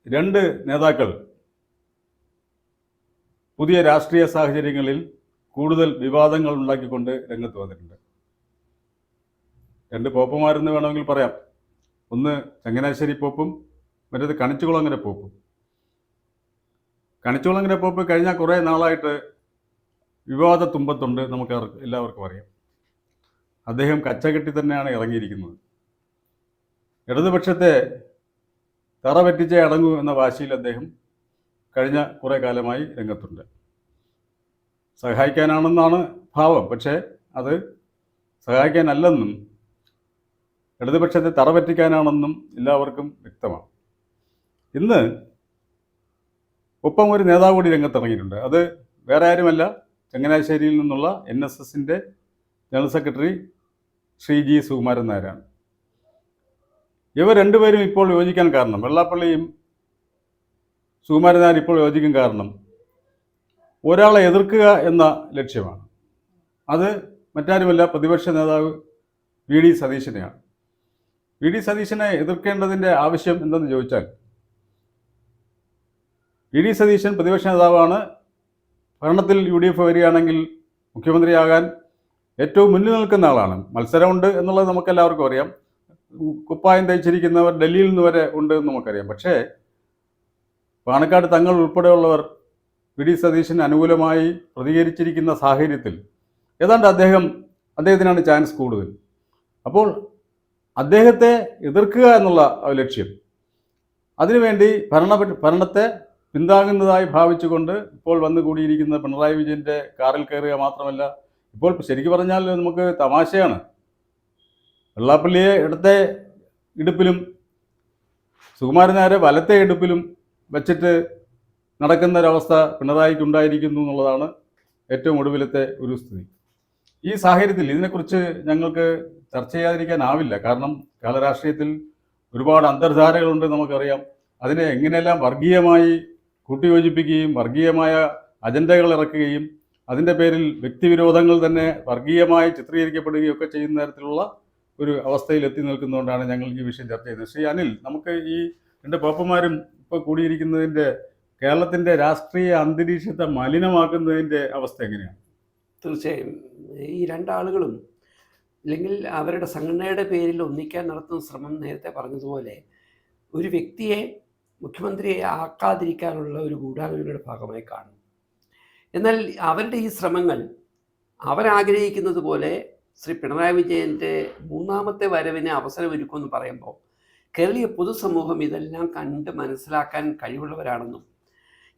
രണ്ട് നേതാക്കൾ പുതിയ രാഷ്ട്രീയ സാഹചര്യങ്ങളിൽ കൂടുതൽ വിവാദങ്ങൾ ഉണ്ടാക്കിക്കൊണ്ട് രംഗത്ത് വന്നിട്ടുണ്ട്. രണ്ട് പോപ്പുമാരെന്ന് വേണമെങ്കിൽ പറയാം. ഒന്ന് ചങ്ങനാശ്ശേരി പോപ്പും മറ്റേത് കണിച്ചുകുളങ്ങര പോപ്പും. കണിച്ചുകുളങ്ങര പോപ്പ് കഴിഞ്ഞ കുറേ നാളായിട്ട് വിവാദ തുമ്പത്തുണ്ട്, നമുക്ക് എല്ലാവർക്കും അറിയാം. അദ്ദേഹം കച്ചകെട്ടി തന്നെയാണ് ഇറങ്ങിയിരിക്കുന്നത്. ഇടതുപക്ഷത്തെ തറ പറ്റിച്ചേ അടങ്ങൂ എന്ന വാശിയിൽ അദ്ദേഹം കഴിഞ്ഞ കുറേ കാലമായി രംഗത്തുണ്ട്. സഹായിക്കാനാണെന്നാണ് ഭാവം, പക്ഷേ അത് സഹായിക്കാനല്ലെന്നും ഇടതുപക്ഷത്തെ തറ പറ്റിക്കാനാണെന്നും എല്ലാവർക്കും വ്യക്തമാണ്. ഇന്ന് ഒപ്പം ഒരു നേതാവ് കൂടി രംഗത്തിറങ്ങിയിട്ടുണ്ട്. അത് വേറെ ആരുമല്ല, ചങ്ങനാശ്ശേരിയിൽ നിന്നുള്ള NSSൻ്റെ general secretary Shri G Sukumaran നായരാണ്. ഇവർ രണ്ടുപേരും ഇപ്പോൾ യോജിക്കാൻ കാരണം, വെള്ളാപ്പള്ളിയും സുകുമാരൻ നായർ ഇപ്പോൾ യോജിക്കാൻ കാരണം ഒരാളെ എതിർക്കുക എന്ന ലക്ഷ്യമാണ്. അത് മറ്റാരുമല്ല, പ്രതിപക്ഷ നേതാവ് VD സതീശനെയാണ്. VD സതീശനെ എതിർക്കേണ്ടതിൻ്റെ ആവശ്യം എന്തെന്ന് ചോദിച്ചാൽ, VD സതീശൻ പ്രതിപക്ഷ നേതാവാണ്. ഭരണത്തിൽ UDF വരികയാണെങ്കിൽ മുഖ്യമന്ത്രിയാകാൻ ഏറ്റവും മുന്നിൽ നിൽക്കുന്ന ആളാണ്. മത്സരമുണ്ട് എന്നുള്ളത് നമുക്കെല്ലാവർക്കും അറിയാം. കുപ്പായം തയ്ച്ചിരിക്കുന്നവർ ഡൽഹിയിൽ നിന്ന് വരെ ഉണ്ട് എന്ന് നമുക്കറിയാം. പക്ഷേ പാണക്കാട് തങ്ങൾ ഉൾപ്പെടെയുള്ളവർ VD സതീശന് അനുകൂലമായി പ്രതികരിച്ചിരിക്കുന്ന സാഹചര്യത്തിൽ ഏതാണ്ട് അദ്ദേഹത്തിനാണ് ചാൻസ് കൂടുതൽ. അപ്പോൾ അദ്ദേഹത്തെ എതിർക്കുക എന്നുള്ള ലക്ഷ്യം, അതിനുവേണ്ടി ഭരണത്തെ പിന്താങ്ങുന്നതായി ഭാവിച്ചുകൊണ്ട് ഇപ്പോൾ വന്നു കൂടിയിരിക്കുന്ന പിണറായി വിജയൻ്റെ കാറിൽ കയറുക മാത്രമല്ല, ഇപ്പോൾ ശരിക്കും പറഞ്ഞാൽ നമുക്ക് തമാശയാണ്. വെള്ളാപ്പള്ളിയെ ഇടത്തെ ഇടുപ്പിലും സുകുമാരൻ നായരെ വലത്തെ ഇടുപ്പിലും വച്ചിട്ട് നടക്കുന്ന ഒരവസ്ഥ പിണറായിക്ക് ഉണ്ടായിരിക്കുന്നു എന്നുള്ളതാണ് ഏറ്റവും ഒടുവിലത്തെ ഒരു സ്ഥിതി. ഈ സാഹചര്യത്തിൽ ഇതിനെക്കുറിച്ച് ഞങ്ങൾക്ക് ചർച്ച ചെയ്യാതിരിക്കാനാവില്ല. കാരണം കാലരാഷ്ട്രീയത്തിൽ ഒരുപാട് അന്തർധാരകളുണ്ട്, നമുക്കറിയാം. അതിനെ എങ്ങനെയെല്ലാം വർഗീയമായി കൂട്ടിയോജിപ്പിക്കുകയും വർഗീയമായ അജണ്ടകൾ ഇറക്കുകയും അതിൻ്റെ പേരിൽ വ്യക്തിവിരോധങ്ങൾ തന്നെ വർഗീയമായി ചിത്രീകരിക്കപ്പെടുകയും ഒക്കെ ചെയ്യുന്ന തരത്തിലുള്ള ഒരു അവസ്ഥയിൽ എത്തി നിൽക്കുന്നതുകൊണ്ടാണ് ഞങ്ങൾ ഈ വിഷയം ചർച്ച ചെയ്യുന്നത്. ശ്രീ അനിൽ, നമുക്ക് ഈ രണ്ട് പോപ്പന്മാരും ഇപ്പോൾ കൂടിയിരിക്കുന്നതിൻ്റെ കേരളത്തിൻ്റെ രാഷ്ട്രീയ അന്തരീക്ഷത്തെ മലിനമാക്കുന്നതിൻ്റെ അവസ്ഥ എങ്ങനെയാണ്? തീർച്ചയായും ഈ രണ്ടാളുകളും അല്ലെങ്കിൽ അവരുടെ സംഘടനയുടെ പേരിൽ ഒന്നിക്കാൻ നടത്തുന്ന ശ്രമം നേരത്തെ പറഞ്ഞതുപോലെ ഒരു വ്യക്തിയെ മുഖ്യമന്ത്രിയെ ആക്കാതിരിക്കാനുള്ള ഒരു ഗൂഢാലോചനയുടെ ഭാഗമായി കാണും. എന്നാൽ അവരുടെ ഈ ശ്രമങ്ങൾ അവരാഗ്രഹിക്കുന്നത് പോലെ ശ്രീ പിണറായി വിജയൻ്റെ മൂന്നാമത്തെ വരവിന് അവസരമൊരുക്കുമെന്ന് പറയുമ്പോൾ കേരളീയ പൊതുസമൂഹം ഇതെല്ലാം കണ്ട് മനസ്സിലാക്കാൻ കഴിവുള്ളവരാണെന്നും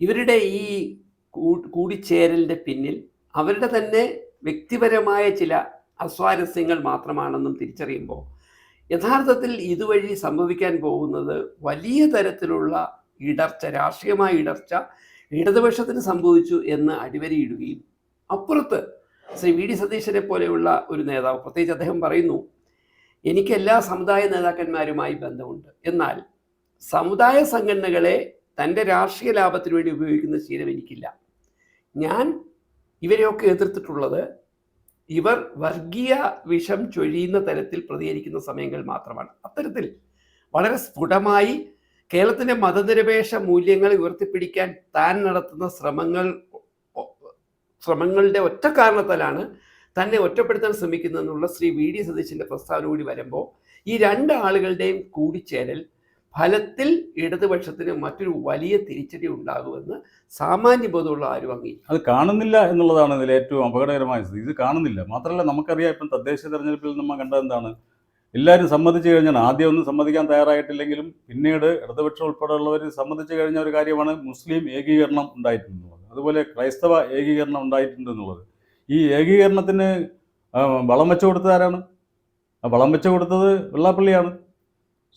ഇവരുടെ ഈ കൂടിച്ചേരലിൻ്റെ പിന്നിൽ അവരുടെ തന്നെ വ്യക്തിപരമായ ചില അസ്വാരസ്യങ്ങൾ മാത്രമാണെന്നും തിരിച്ചറിയുമ്പോൾ യഥാർത്ഥത്തിൽ ഇതുവഴി സംഭവിക്കാൻ പോകുന്നത് വലിയ തരത്തിലുള്ള ഇടർച്ച, രാഷ്ട്രീയമായ ഇടർച്ച ഇടതുപക്ഷത്തിന് സംഭവിച്ചു എന്ന് അടിവരയിടുകയും അപ്പുറത്ത് ശ്രീ VD സതീശനെ പോലെയുള്ള ഒരു നേതാവ്, പ്രത്യേകിച്ച് അദ്ദേഹം പറയുന്നു, എനിക്ക് എല്ലാ സമുദായ നേതാക്കന്മാരുമായി ബന്ധമുണ്ട്, എന്നാൽ സമുദായ സംഘടനകളെ തൻ്റെ രാഷ്ട്രീയ ലാഭത്തിന് വേണ്ടി ഉപയോഗിക്കുന്ന ശീലം എനിക്കില്ല. ഞാൻ ഇവരെയൊക്കെ എതിർത്തിട്ടുള്ളത് ഇവർ വർഗീയ വിഷം ചൊരിയുന്ന തരത്തിൽ പ്രതികരിക്കുന്ന സമയങ്ങൾ മാത്രമാണ്. അത്തരത്തിൽ വളരെ സ്ഫുടമായി കേരളത്തിൻ്റെ മതനിരപേക്ഷ മൂല്യങ്ങൾ ഉയർത്തിപ്പിടിക്കാൻ താൻ നടത്തുന്ന ശ്രമങ്ങളുടെ ഒറ്റ കാരണത്താലാണ് തന്നെ ഒറ്റപ്പെടുത്താൻ ശ്രമിക്കുന്നതെന്നുള്ള ശ്രീ VD സതീശൻ്റെ പ്രസ്താവന കൂടി വരുമ്പോൾ ഈ രണ്ട് ആളുകളുടെയും കൂടിച്ചേരൽ ഫലത്തിൽ ഇടതുപക്ഷത്തിന് മറ്റൊരു വലിയ തിരിച്ചടി ഉണ്ടാകുമെന്ന് സാമാന്യബോധമുള്ള ആരും അംഗീകരിക്കും. അത് കാണുന്നില്ല എന്നുള്ളതാണ് ഇതിൽ ഏറ്റവും അപകടകരമായ സ്ഥിതി. ഇത് കാണുന്നില്ല. മാത്രമല്ല, നമുക്കറിയാം ഇപ്പം തദ്ദേശ തെരഞ്ഞെടുപ്പിൽ നമ്മൾ കണ്ടത് എന്താണ്? എല്ലാവരും സമ്മതിച്ചു കഴിഞ്ഞാൽ, ആദ്യം ഒന്നും സമ്മതിക്കാൻ തയ്യാറായിട്ടില്ലെങ്കിലും പിന്നീട് ഇടതുപക്ഷം ഉൾപ്പെടെയുള്ളവർ സമ്മതിച്ചു കഴിഞ്ഞ ഒരു കാര്യമാണ് മുസ്ലിം ഏകീകരണം ഉണ്ടായിട്ടുണ്ടെന്നുള്ളത്, അതുപോലെ ക്രൈസ്തവ ഏകീകരണം ഉണ്ടായിട്ടുണ്ടെന്നുള്ളത്. ഈ ഏകീകരണത്തിന് വളം വെച്ചു കൊടുത്തത് ആരാണ്? ആ വളം വെച്ചു കൊടുത്തത് വെള്ളാപ്പള്ളിയാണ്.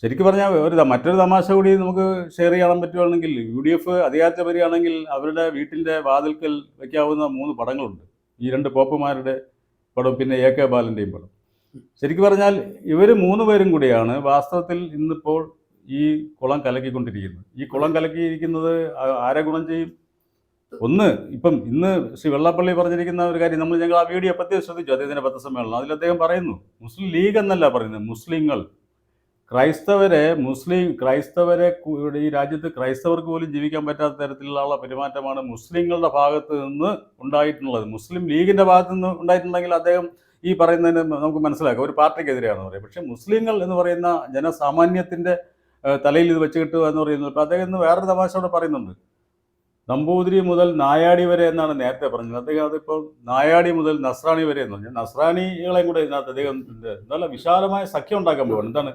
ശരിക്കും പറഞ്ഞാൽ മറ്റൊരു തമാശ കൂടി നമുക്ക് ഷെയർ ചെയ്യാൻ പറ്റുകയാണെങ്കിൽ, UDF അധികാരത്തിൽ വരികയാണെങ്കിൽ അവരുടെ വീട്ടിൻ്റെ വാതിൽക്കൽ വയ്ക്കാവുന്ന 3 പടങ്ങളുണ്ട്. ഈ രണ്ട് പോപ്പുമാരുടെ പടം, പിന്നെ AK ബാലൻ്റെയും പടം. ശരിക്കും പറഞ്ഞാൽ ഇവർ 3 പേരും കൂടിയാണ് വാസ്തവത്തിൽ ഇന്നിപ്പോൾ ഈ കുളം കലക്കിക്കൊണ്ടിരിക്കുന്നത്. ഈ കുളം കലക്കിയിരിക്കുന്നത് ആരെ ഗുണം ചെയ്യും? ഒന്ന്, ഇപ്പം ഇന്ന് ശ്രീ വെള്ളാപ്പള്ളി പറഞ്ഞിരിക്കുന്ന ഒരു കാര്യം ഞങ്ങൾ ആ വീഡിയോ പറ്റി ശ്രദ്ധിച്ചു, അദ്ദേഹത്തിൻ്റെ പത്രസമ്മേളനം. അതിൽ അദ്ദേഹം പറയുന്നു, മുസ്ലിം ലീഗ് എന്നല്ല പറയുന്നത്, മുസ്ലിങ്ങൾ. ക്രൈസ്തവരെ ഈ രാജ്യത്ത് ക്രൈസ്തവർക്ക് പോലും ജീവിക്കാൻ പറ്റാത്ത തരത്തിലുള്ള പെരുമാറ്റമാണ് മുസ്ലിങ്ങളുടെ ഭാഗത്ത് നിന്ന് ഉണ്ടായിട്ടുള്ളത്. മുസ്ലിം ലീഗിൻ്റെ ഭാഗത്ത് നിന്ന് ഉണ്ടായിട്ടുണ്ടെങ്കിൽ അദ്ദേഹം ഈ പറയുന്നതിന് നമുക്ക് മനസ്സിലാക്കാം, ഒരു പാർട്ടിക്കെതിരെയാണെന്ന് പറയും. പക്ഷേ മുസ്ലിങ്ങൾ എന്ന് പറയുന്ന ജനസാമാന്യത്തിൻ്റെ തലയിൽ ഇത് വെച്ച് കിട്ടുക എന്ന് പറയുന്നത്. ഇപ്പോൾ അദ്ദേഹം ഇന്ന് വേറൊരു തമാശ അവിടെ പറയുന്നുണ്ട്, നമ്പൂതിരി മുതൽ നായാടി വരെ എന്നാണ് നേരത്തെ പറഞ്ഞത്. അദ്ദേഹം അതിപ്പോൾ നായാടി മുതൽ നസ്രാണി വരെ എന്ന് പറഞ്ഞാൽ നസ്രാണികളെയും കൂടെ ഇതിനകത്ത് അദ്ദേഹം നല്ല വിശാലമായ സഖ്യം ഉണ്ടാക്കാൻ പോവാണ്. എന്താണ്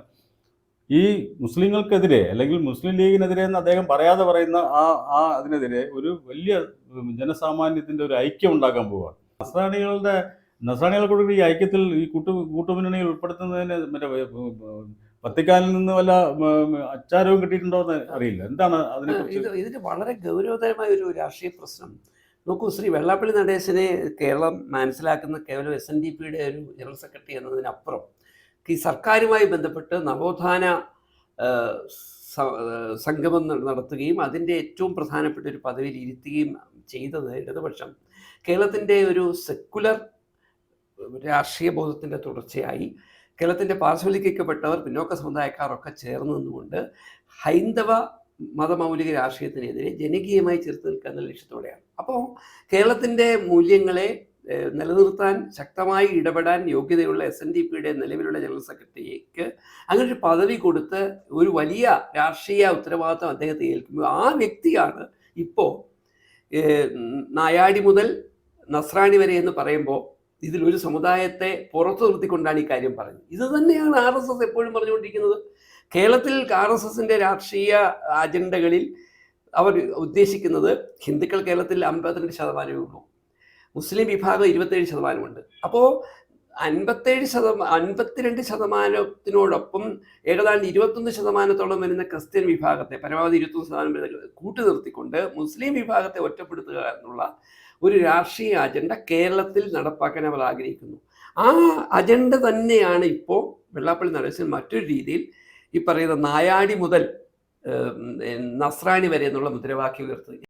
ഈ മുസ്ലിങ്ങൾക്കെതിരെ അല്ലെങ്കിൽ മുസ്ലിം ലീഗിനെതിരെ എന്ന് അദ്ദേഹം പറയാതെ പറയുന്ന അതിനെതിരെ ഒരു വലിയ ജനസാമാന്യത്തിൻ്റെ ഒരു ഐക്യം ഉണ്ടാക്കാൻ പോവുകയാണ്. നസ്രാണികളെ കൂടി ഈ ഐക്യത്തിൽ ഈ കൂട്ടുമുന്നണിയിൽ ഉൾപ്പെടുത്തുന്നതിന് മറ്റേ വത്തിക്കാനിൽ നിന്ന് വല്ല അച്ചാരവും കിട്ടിയിട്ടുണ്ടോ എന്ന് അറിയില്ല. എന്താണ് അതിനെക്കുറിച്ച്? ഇതിന് വളരെ ഗൗരവതരമായ ഒരു രാഷ്ട്രീയ പ്രശ്നം. നോക്കൂ, ശ്രീ വെള്ളാപ്പള്ളി നടേശനെ കേരളം മനസ്സിലാക്കുന്ന കേവലം SNDPയുടെ ഒരു ജനറൽ സെക്രട്ടറി എന്നതിനപ്പുറം ഈ സർക്കാരുമായി ബന്ധപ്പെട്ട് നവോത്ഥാന സംഗമം നടത്തുകയും അതിൻ്റെ ഏറ്റവും പ്രധാനപ്പെട്ട ഒരു പദവിയിൽ ഇരുത്തുകയും ചെയ്തത് ഇടതുപക്ഷം കേരളത്തിൻ്റെ ഒരു സെക്കുലർ രാഷ്ട്രീയ ബോധത്തിൻ്റെ തുടർച്ചയായി കേരളത്തിൻ്റെ പാർശ്വവൽക്കരിക്കപ്പെട്ടവർ, പിന്നോക്ക സമുദായക്കാരൊക്കെ ചേർന്ന് നിന്നുകൊണ്ട് ഹൈന്ദവ മതമൗലിക രാഷ്ട്രീയത്തിനെതിരെ ജനകീയമായി ചെറുത്ത് നിൽക്കുക എന്ന ലക്ഷ്യത്തോടെയാണ്. അപ്പോൾ കേരളത്തിൻ്റെ മൂല്യങ്ങളെ നിലനിർത്താൻ ശക്തമായി ഇടപെടാൻ യോഗ്യതയുള്ള SNDPയുടെ നിലവിലുള്ള ജനറൽ സെക്രട്ടറിക്ക് അങ്ങനെ ഒരു പദവി കൊടുത്ത് ഒരു വലിയ രാഷ്ട്രീയ ഉത്തരവാദിത്വം അദ്ദേഹത്തെ ഏൽക്കുമ്പോൾ ആ വ്യക്തിയാണ് ഇപ്പോൾ നായാടി മുതൽ നസ്രാണി വരെ എന്ന് പറയുമ്പോൾ ഇതിലൊരു സമുദായത്തെ പുറത്തു നിർത്തിക്കൊണ്ടാണ് ഈ കാര്യം പറഞ്ഞത്. ഇത് തന്നെയാണ് RSS എപ്പോഴും പറഞ്ഞുകൊണ്ടിരിക്കുന്നത്. കേരളത്തിൽ RSSന്റെ രാഷ്ട്രീയ അജണ്ടകളിൽ അവർ ഉദ്ദേശിക്കുന്നത് ഹിന്ദുക്കൾ കേരളത്തിൽ 52% ഉള്ളൂ, മുസ്ലിം വിഭാഗം 27%. അപ്പോൾ 52%-ോടൊപ്പം ഏകദേശം 21% വരുന്ന ക്രിസ്ത്യൻ വിഭാഗത്തെ, പരമാവധി 21% വരുന്ന കൂട്ടി നിർത്തിക്കൊണ്ട് മുസ്ലിം വിഭാഗത്തെ ഒറ്റപ്പെടുത്തുക എന്നുള്ള ഒരു രാഷ്ട്രീയ അജണ്ട കേരളത്തിൽ നടപ്പാക്കാൻ അവർ ആഗ്രഹിക്കുന്നു. ആ അജണ്ട തന്നെയാണ് ഇപ്പോൾ വെള്ളാപ്പള്ളി നടേശൻ മറ്റൊരു രീതിയിൽ ഈ പറയുന്ന നായാടി മുതൽ നസ്രാണി വരെ എന്നുള്ള മുദ്രാവാക്യം ഉയർത്തുന്നത്.